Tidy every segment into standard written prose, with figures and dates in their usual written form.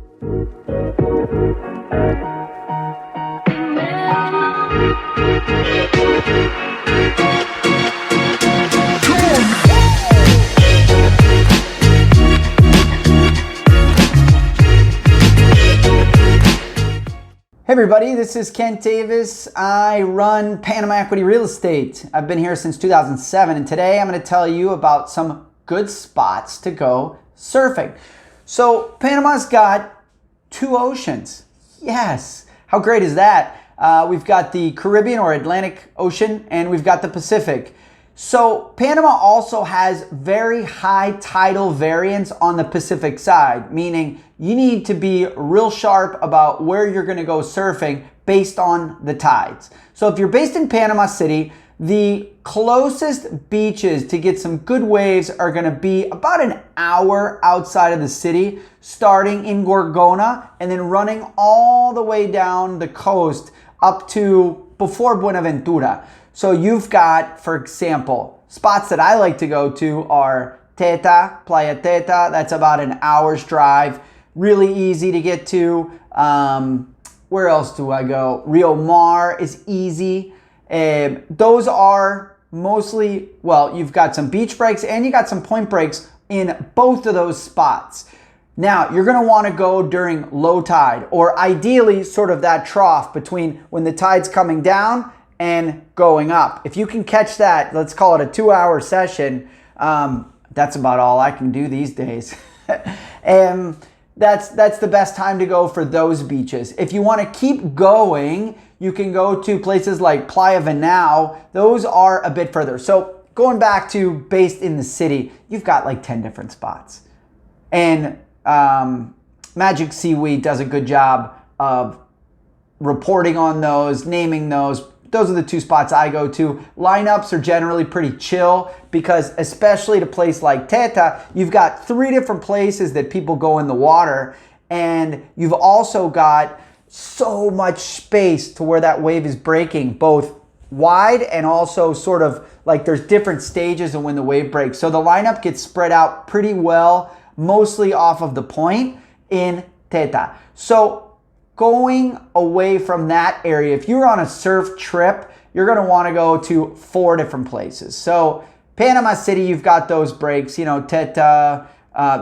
Hey everybody, this is Kent Davis. I run Panama Equity Real Estate. I've been here since 2007, and today I'm going to tell you about some good spots to go surfing. So Panama's got two oceans. Yes, how great is that? We've got the Caribbean or Atlantic Ocean, and we've got the Pacific. So Panama also has very high tidal variance on the Pacific side, meaning you need to be real sharp about where you're going to go surfing based on the tides. So if you're based in Panama City, the closest beaches to get some good waves are going to be about an hour outside of the city, starting in Gorgona and then running all the way down the coast up to before Buenaventura. So you've got, for example, spots that I like to go to are Teta, Playa Teta. That's about an hour's drive. Really easy to get to. Where else do I go? Rio Mar is easy. Those are mostly, well, you've got some beach breaks and you got some point breaks in both of those spots. Now, you're going to want to go during low tide, or ideally sort of that trough between when the tide's coming down and going up. If you can catch that, let's call it a 2-hour session. That's about all I can do these days. And that's the best time to go for those beaches. If you want to keep going, you can go to places like Playa Venao. Those are a bit further. So going back to based in the city, you've got like 10 different spots. And Magic Seaweed does a good job of reporting on those, naming those. Those are the two spots I go to. Lineups are generally pretty chill because especially to a place like Teta, you've got 3 different places that people go in the water, and you've also got so much space to where that wave is breaking, both wide and also sort of like there's different stages of when the wave breaks. So the lineup gets spread out pretty well, mostly off of the point in Teta. So going away from that area, if you're on a surf trip, you're going to want to go to 4 different places. So Panama City, you've got those breaks, you know, Teta,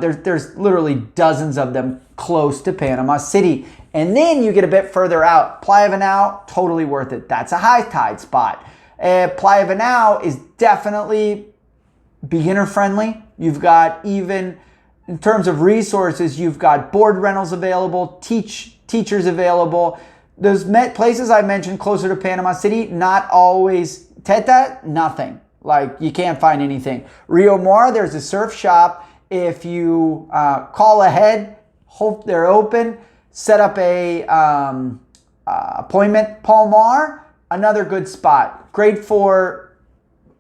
there's literally dozens of them close to Panama City. And then you get a bit further out, Playa Venao, totally worth it. That's a high tide spot. Playa Venao is definitely beginner friendly. You've got, even in terms of resources, you've got board rentals available, teachers available. Those places I mentioned closer to Panama City, not always. Teta, nothing. Like, you can't find anything. Rio Mar, there's a surf shop. If you call ahead, hope they're open, set up a appointment. Palmar, another good spot. Great for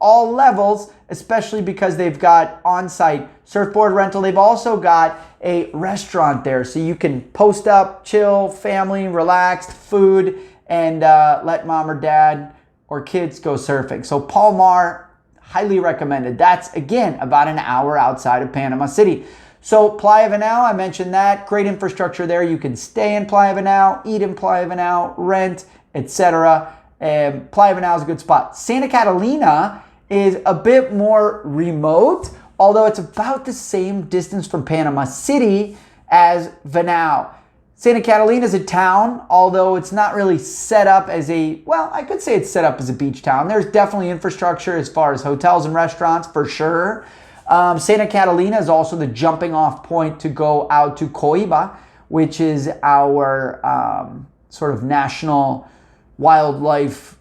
all levels, especially because they've got on-site surfboard rental. They've also got a restaurant there, so you can post up, chill, family, relaxed, food, and let mom or dad or kids go surfing. So Palmar, highly recommended. That's, again, about an hour outside of Panama City. So Playa Venao, I mentioned that. Great infrastructure there. You can stay in Playa Venao, eat in Playa Venao, rent, etc. Playa Venao is a good spot. Santa Catalina is a bit more remote, although it's about the same distance from Panama City as Venao. Santa Catalina is a town, although it's not really set up as a, well, I could say it's set up as a beach town. There's definitely infrastructure as far as hotels and restaurants, for sure. Santa Catalina is also the jumping off point to go out to Coiba, which is our sort of national wildlife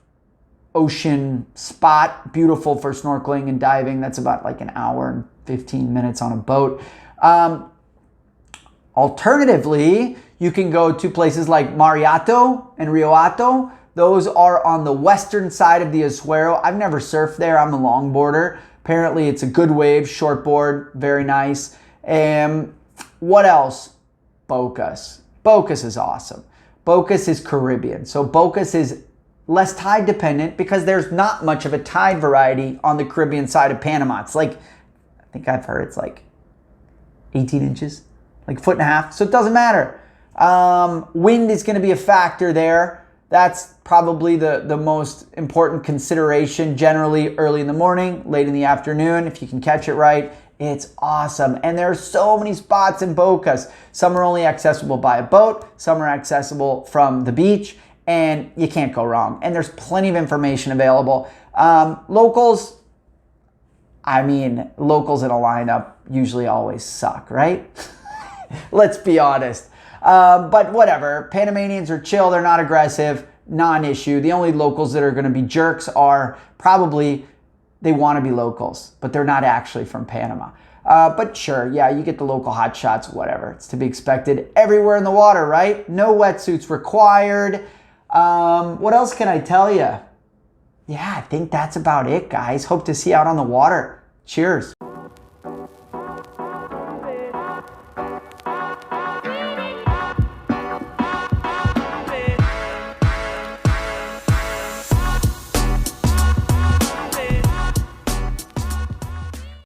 ocean spot. Beautiful for snorkeling and diving. That's about like an hour and 15 minutes on a boat. Alternatively, you can go to places like Mariato and Rio Hato. Those are on the western side of the Azuero. I've never surfed there. I'm a longboarder. Apparently, it's a good wave, shortboard, very nice. What else? Bocas. Bocas is awesome. Bocas is Caribbean. So Bocas is less tide dependent because there's not much of a tide variety on the Caribbean side of Panama. It's like, I think I've heard it's like 18 inches, like 1.5 feet. So it doesn't matter. Wind is going to be a factor there. That's probably the most important consideration. Generally early in the morning, late in the afternoon, if you can catch it right, it's awesome. And there are so many spots in Bocas. Some are only accessible by a boat, some are accessible from the beach, and you can't go wrong. And there's plenty of information available. Locals, I mean, locals in a lineup usually always suck, right? Let's be honest. But whatever, Panamanians are chill, they're not aggressive, non-issue. The only locals that are going to be jerks are probably, they want to be locals, but they're not actually from Panama. But sure, yeah, you get the local hot shots, whatever. It's to be expected everywhere in the water, right? No wetsuits required. What else can I tell you? Yeah, I think that's about it, guys. Hope to see you out on the water. Cheers.